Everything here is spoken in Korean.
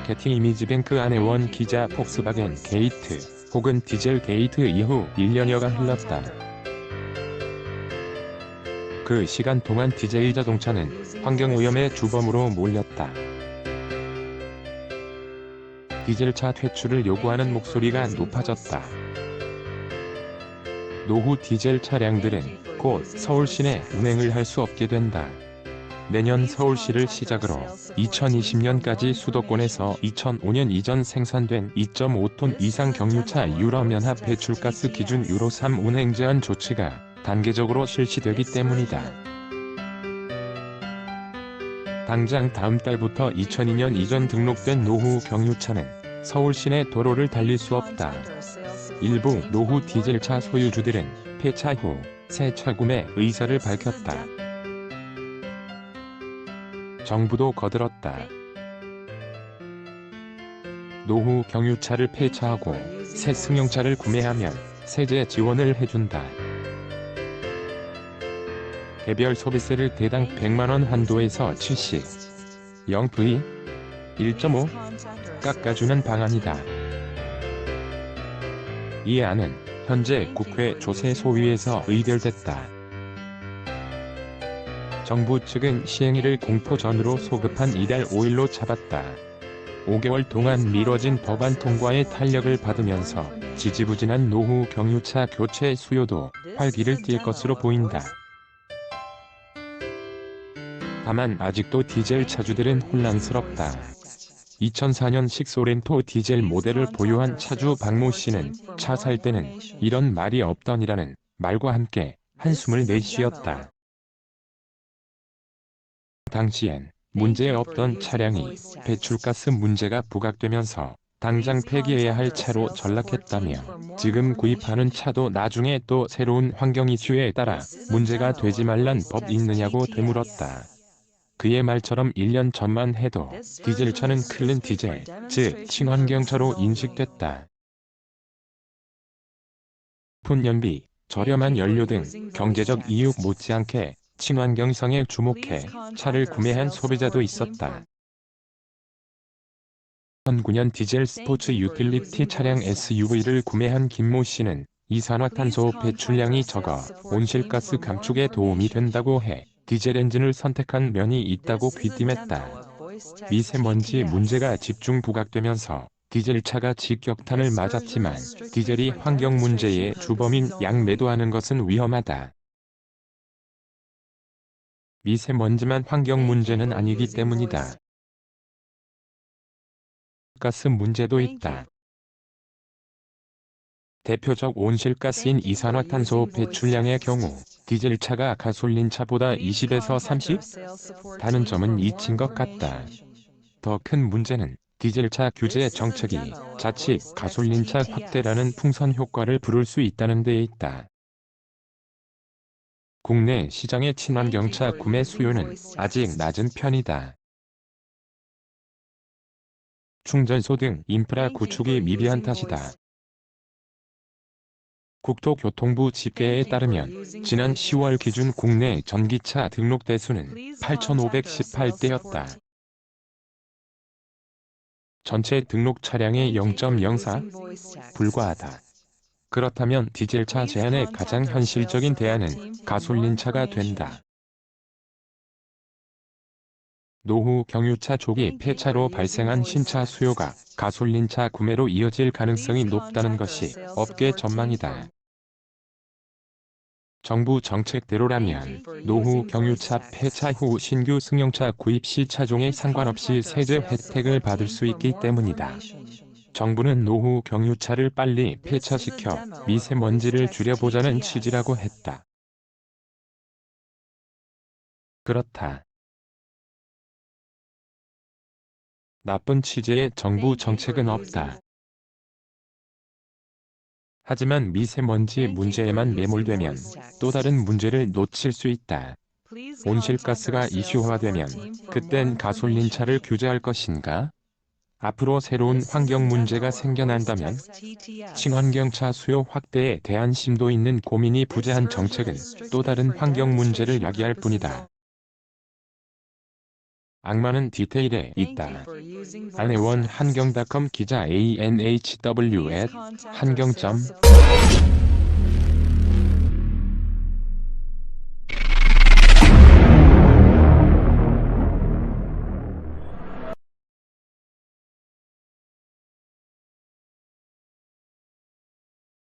게티 이미지뱅크 안에 원 기자 폭스바겐 게이트 혹은 디젤 게이트 이후 1년여가 흘렀다. 그 시간 동안 디젤 자동차는 환경오염의 주범으로 몰렸다. 디젤차 퇴출을 요구하는 목소리가 높아졌다. 노후 디젤 차량들은 곧 서울 시내 운행을 할 수 없게 된다. 내년 서울시를 시작으로 2020년까지 수도권에서 2005년 이전 생산된 2.5톤 이상 경유차 유럽연합 배출가스 기준 유로3 운행 제한 조치가 단계적으로 실시되기 때문이다. 당장 다음 달부터 2002년 이전 등록된 노후 경유차는 서울 시내 도로를 달릴 수 없다. 일부 노후 디젤차 소유주들은 폐차 후 새 차 구매 의사를 밝혔다. 정부도 거들었다. 노후 경유차를 폐차하고 새 승용차를 구매하면 세제 지원을 해준다. 개별 소비세를 대당 100만원 한도에서 70, 0V, 1.5 깎아주는 방안이다. 이 안은 현재 국회 조세 소위에서 의결됐다. 정부 측은 시행일을 공포 전으로 소급한 이달 5일로 잡았다. 5개월 동안 미뤄진 법안 통과의 탄력을 받으면서 지지부진한 노후 경유차 교체 수요도 활기를 띨 것으로 보인다. 다만 아직도 디젤 차주들은 혼란스럽다. 2004년식 소렌토 디젤 모델을 보유한 차주 박모 씨는 차 살 때는 이런 말이 없더니라는 말과 함께 한숨을 내쉬었다. 당시엔 문제 없던 차량이 배출가스 문제가 부각되면서 당장 폐기해야 할 차로 전락했다며 지금 구입하는 차도 나중에 또 새로운 환경 이슈에 따라 문제가 되지 말란 법 있느냐고 되물었다. 그의 말처럼 1년 전만 해도 디젤차는 클린 디젤, 즉 친환경차로 인식됐다. 높은 연비, 저렴한 연료 등 경제적 이유 못지않게 친환경성에 주목해 차를 구매한 소비자도 있었다. 2009년 디젤 스포츠 유틸리티 차량 SUV를 구매한 김모 씨는 이산화탄소 배출량이 적어 온실가스 감축에 도움이 된다고 해 디젤 엔진을 선택한 면이 있다고 귀띔했다. 미세먼지 문제가 집중 부각되면서 디젤차가 직격탄을 맞았지만 디젤이 환경 문제의 주범인 양매도하는 것은 위험하다. 미세먼지만 환경 문제는 아니기 때문이다. 가스 문제도 있다. 대표적 온실가스인 이산화탄소 배출량의 경우 디젤차가 가솔린차보다 20에서 30? 다는 점은 잊힌 것 같다. 더 큰 문제는 디젤차 규제 정책이 자칫 가솔린차 확대라는 풍선 효과를 부를 수 있다는 데에 있다. 국내 시장의 친환경차 구매 수요는 아직 낮은 편이다. 충전소 등 인프라 구축이 미비한 탓이다. 국토교통부 집계에 따르면 지난 10월 기준 국내 전기차 등록 대수는 8,518대였다. 전체 등록 차량의 0.04? 불과하다. 그렇다면 디젤차 제한의 가장 현실적인 대안은 가솔린차가 된다. 노후 경유차 조기 폐차로 발생한 신차 수요가 가솔린차 구매로 이어질 가능성이 높다는 것이 업계 전망이다. 정부 정책대로라면 노후 경유차 폐차 후 신규 승용차 구입 시 차종에 상관없이 세제 혜택을 받을 수 있기 때문이다. 정부는 노후 경유차를 빨리 폐차시켜 미세먼지를 줄여보자는 취지라고 했다. 그렇다. 나쁜 취지의 정부 정책은 없다. 하지만 미세먼지 문제에만 매몰되면 또 다른 문제를 놓칠 수 있다. 온실가스가 이슈화되면 그땐 가솔린차를 규제할 것인가? 앞으로 새로운 환경 문제가 생겨난다면 친환경차 수요 확대에 대한 심도 있는 고민이 부재한 정책은 또 다른 환경 문제를 야기할 뿐이다. 악마는 디테일에 있다. 안혜원 한경닷컴 기자 anhw@한경.